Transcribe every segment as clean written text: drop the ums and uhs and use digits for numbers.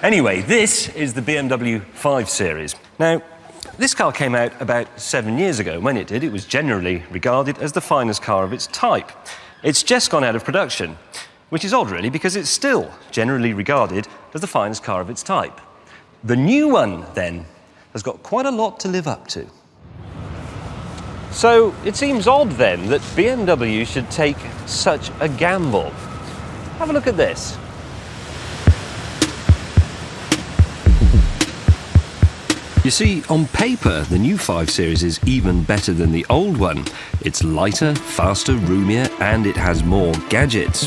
Anyway, this is the BMW 5 Series. Now, this car came out about 7 years ago. When it did, it was generally regarded as the finest car of its type. It's just gone out of production, which is odd, really, because it's still generally regarded as the finest car of its type. The new one, then, has got quite a lot to live up to. So it seems odd, then, that BMW should take such a gamble. Have a look at this. You see, on paper, the new 5 Series is even better than the old one. It's lighter, faster, roomier, and it has more gadgets.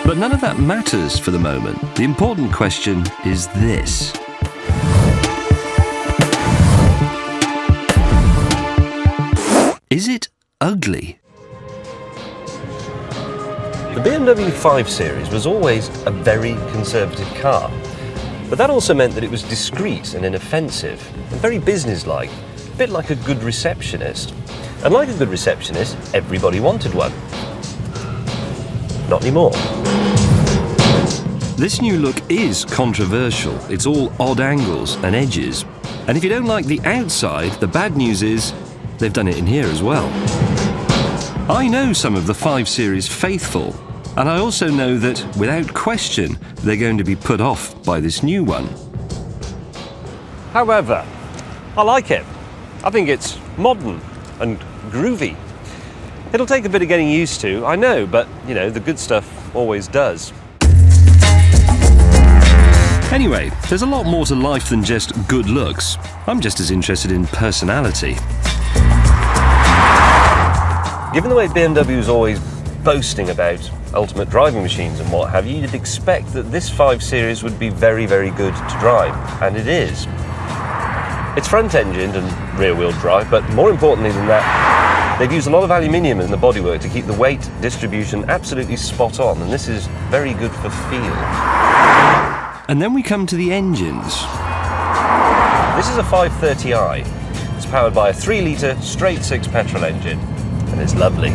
But none of that matters for the moment. The important question is this. Is it ugly? The BMW 5 Series was always a very conservative car. But that also meant that it was discreet and inoffensive, and very businesslike, a bit like a good receptionist. And like a good receptionist, everybody wanted one. Not anymore. This new look is controversial. It's all odd angles and edges. And if you don't like the outside, the bad news is they've done it in here as well. I know some of the 5 Series faithful, and I also know that, without question, they're going to be put off by this new one. However, I like it. I think it's modern and groovy. It'll take a bit of getting used to, I know, but, you know, the good stuff always does. Anyway, there's a lot more to life than just good looks. I'm just as interested in personality. Given the way BMW is always boasting about ultimate driving machines and what have you, you'd expect that this 5 Series would be very, very good to drive, and it is. It's front-engined and rear-wheel drive, but more importantly than that, they've used a lot of aluminium in the bodywork to keep the weight distribution absolutely spot on, and this is very good for feel. And then we come to the engines. This is a 530i. It's powered by a 3-litre straight-six petrol engine, and it's lovely.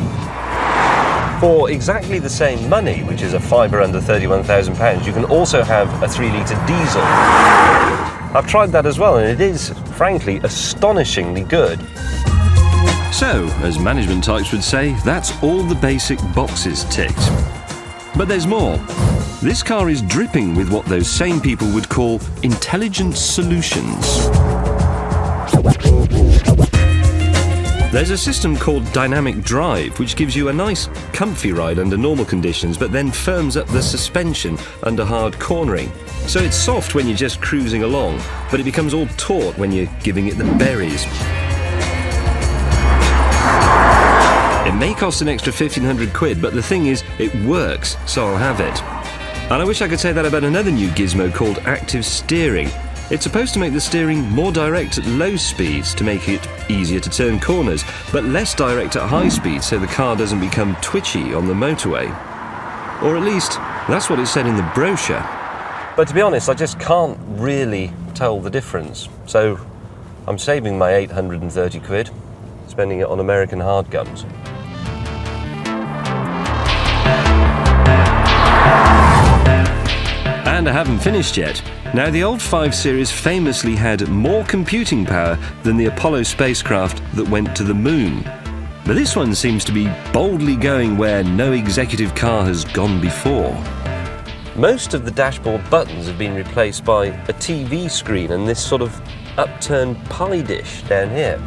For exactly the same money, which is a fibre under £31,000, you can also have a 3-litre diesel. I've tried that as well, and it is, frankly, astonishingly good. So, as management types would say, that's all the basic boxes ticked. But there's more. This car is dripping with what those same people would call intelligent solutions. There's a system called dynamic drive, which gives you a nice, comfy ride under normal conditions, but then firms up the suspension under hard cornering. So it's soft when you're just cruising along, but it becomes all taut when you're giving it the berries. It may cost an extra 1,500 quid, but the thing is, it works, so I'll have it. And I wish I could say that about another new gizmo called active steering. It's supposed to make the steering more direct at low speeds to make it easier to turn corners, but less direct at high speeds so the car doesn't become twitchy on the motorway. Or at least, that's what it said in the brochure. But to be honest, I just can't really tell the difference. So I'm saving my 830 quid, spending it on American hard gums. And I haven't finished yet. Now, the old 5 Series famously had more computing power than the Apollo spacecraft that went to the moon. But this one seems to be boldly going where no executive car has gone before. Most of the dashboard buttons have been replaced by a TV screen and this sort of upturned pie dish down here.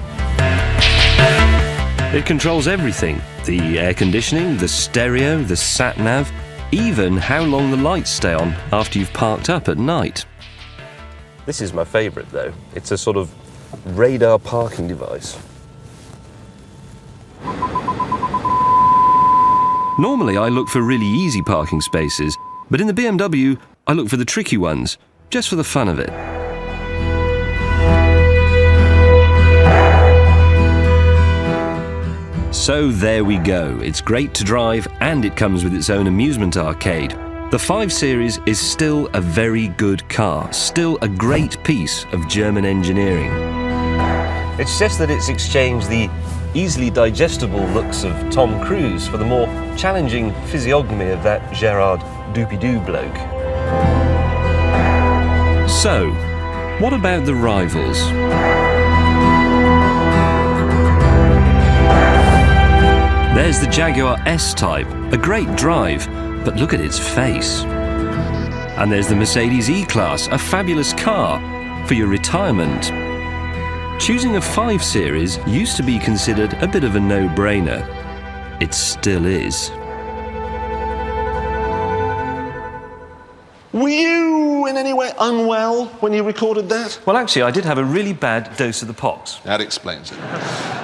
It controls everything. The air conditioning, the stereo, the sat-nav, even how long the lights stay on after you've parked up at night. This is my favourite though. It's a sort of radar parking device. Normally I look for really easy parking spaces, but in the BMW I look for the tricky ones, just for the fun of it. So there we go. It's great to drive and it comes with its own amusement arcade. The 5 Series is still a very good car, still a great piece of German engineering. It's just that it's exchanged the easily digestible looks of Tom Cruise for the more challenging physiognomy of that Gerard doopy-doo bloke. So, what about the rivals? There's the Jaguar S-Type, a great drive, but look at its face. And there's the Mercedes E-Class, a fabulous car for your retirement. Choosing a 5 Series used to be considered a bit of a no-brainer. It still is. Were you in any way unwell when you recorded that? Well, actually, I did have a really bad dose of the pox. That explains it.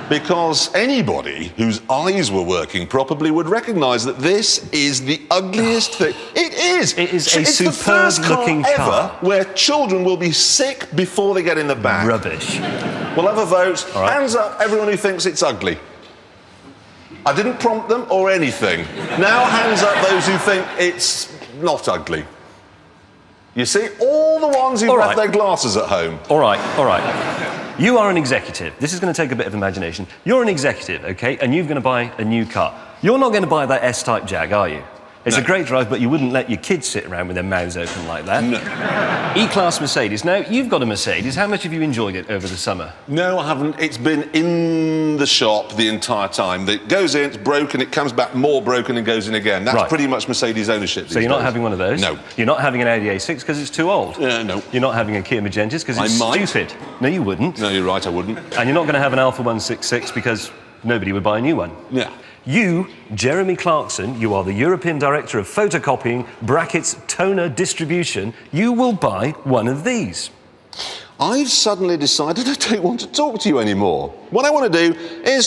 Because anybody whose eyes were working properly would recognise that this is the ugliest thing. It is! It is a It's the first superb-looking car. ever where children will be sick before they get in the back. Rubbish. We'll have a vote. All right. Hands up, everyone who thinks it's ugly. I didn't prompt them or anything. Now hands up those who think it's not ugly. You see, all the ones who've left their glasses at home. All right. You are an executive. This is going to take a bit of imagination. You're an executive, OK? And you're going to buy a new car. You're not going to buy that S-Type Jag, are you? It's a great drive, but you wouldn't let your kids sit around with their mouths open like that. No. E-Class Mercedes. Now, you've got a Mercedes. How much have you enjoyed it over the summer? No, I haven't. It's been in the shop the entire time. It goes in, it's broken, it comes back more broken and goes in again. That's pretty much Mercedes ownership these So you're not days. having one of those? No. You're not having an Audi A6 because it's too old? No. You're not having a Kia Magentis because it's stupid? No, you wouldn't. No, you're right, I wouldn't. And you're not going to have an Alpha 166 because nobody would buy a new one? Yeah. You, Jeremy Clarkson, you are the European Director of Photocopying, brackets, toner distribution. You will buy one of these. I've suddenly decided I don't want to talk to you anymore. What I want to do is